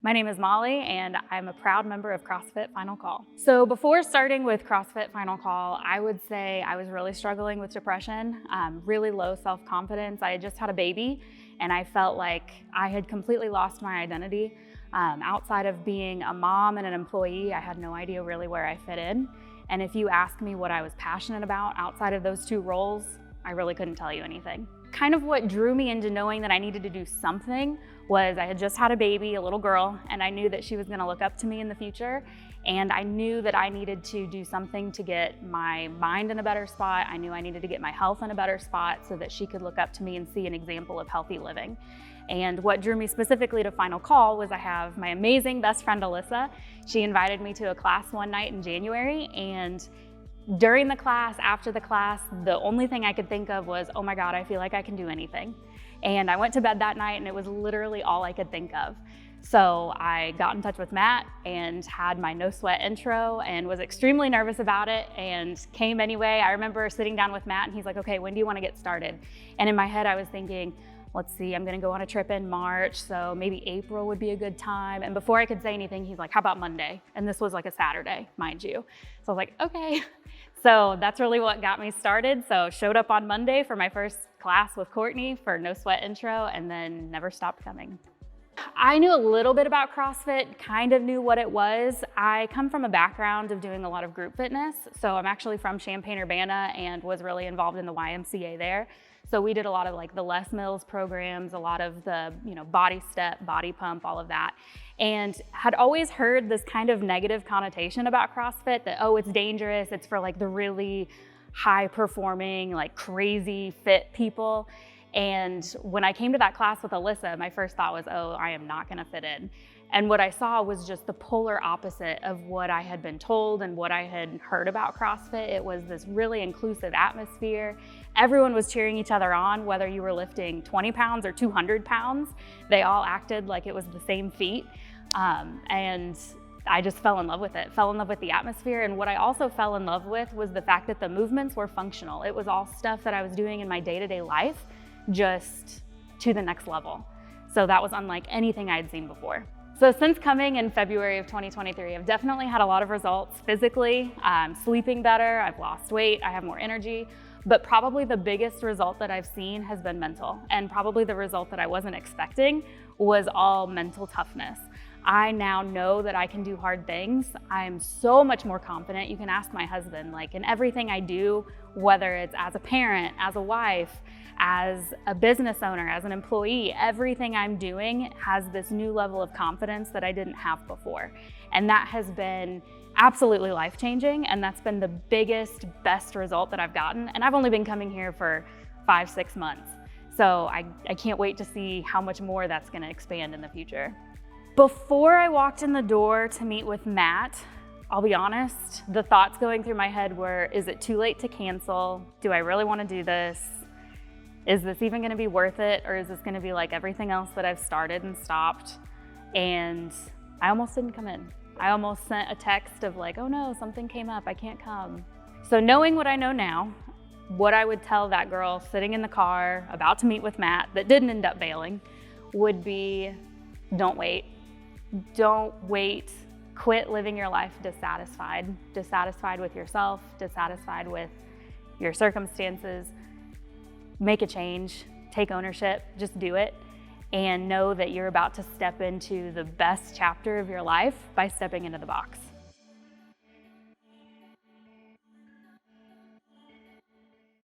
My name is Molly, and I'm a proud member of CrossFit Final Call. So before starting with CrossFit Final Call, I would say I was really struggling with depression, really low self-confidence. I had just had a baby, and I felt like I had completely lost my identity. Outside of being a mom and an employee, I had no idea really where I fit in. And if you ask me what I was passionate about outside of those two roles, I really couldn't tell you anything. Kind of what drew me into knowing that I needed to do something was I had just had a baby, a little girl, and I knew that she was gonna look up to me in the future. And I knew that I needed to do something to get my mind in a better spot. I knew I needed to get my health in a better spot so that she could look up to me and see an example of healthy living. And what drew me specifically to Final Call was I have my amazing best friend, Alyssa. She invited me to a class one night in January, and during the class, after the class, the only thing I could think of was, oh my God, I feel like I can do anything. And I went to bed that night and it was literally all I could think of. So I got in touch with Matt and had my no sweat intro and was extremely nervous about it and came anyway. I remember sitting down with Matt and he's like, okay, when do you want to get started? And in my head, I was thinking, let's see, I'm gonna go on a trip in March, so maybe April would be a good time. And before I could say anything, he's like, how about Monday? And this was like a Saturday, mind you. So I was like, okay. So that's really what got me started. So showed up on Monday for my first class with Courtney for No Sweat Intro and then never stopped coming. I knew a little bit about CrossFit, kind of knew what it was. I come from a background of doing a lot of group fitness. So I'm actually from Champaign-Urbana and was really involved in the YMCA there. So we did a lot of like the Les Mills programs, a lot of the, body step, body pump, all of that. And had always heard this kind of negative connotation about CrossFit that, oh, it's dangerous. It's for like the really high performing, like crazy fit people. And when I came to that class with Alyssa, my first thought was, oh, I am not gonna fit in. And what I saw was just the polar opposite of what I had been told and what I had heard about CrossFit. It was this really inclusive atmosphere. Everyone was cheering each other on, whether you were lifting 20 pounds or 200 pounds. They all acted like it was the same feat. And I just fell in love with it, fell in love with the atmosphere. And what I also fell in love with was the fact that the movements were functional. It was all stuff that I was doing in my day-to-day life, just to the next level. So that was unlike anything I had seen before. So since coming in February of 2023, I've definitely had a lot of results physically. I'm sleeping better, I've lost weight, I have more energy, but probably the biggest result that I've seen has been mental. And probably the result that I wasn't expecting was all mental toughness. I now know that I can do hard things. I'm so much more confident. You can ask my husband, like in everything I do, whether it's as a parent, as a wife, as a business owner, as an employee, everything I'm doing has this new level of confidence that I didn't have before. And that has been absolutely life-changing. And that's been the biggest, best result that I've gotten. And I've only been coming here for 5-6 months. So I can't wait to see how much more that's gonna expand in the future. Before I walked in the door to meet with Matt, I'll be honest, the thoughts going through my head were, is it too late to cancel? Do I really wanna do this? Is this even gonna be worth it? Or is this gonna be like everything else that I've started and stopped? And I almost didn't come in. I almost sent a text of like, oh no, something came up, I can't come. So knowing what I know now, what I would tell that girl sitting in the car about to meet with Matt that didn't end up bailing would be, don't wait. Don't wait. Quit living your life dissatisfied with yourself, dissatisfied with your circumstances. Make a change, take ownership, just do it, and know that you're about to step into the best chapter of your life by stepping into the box.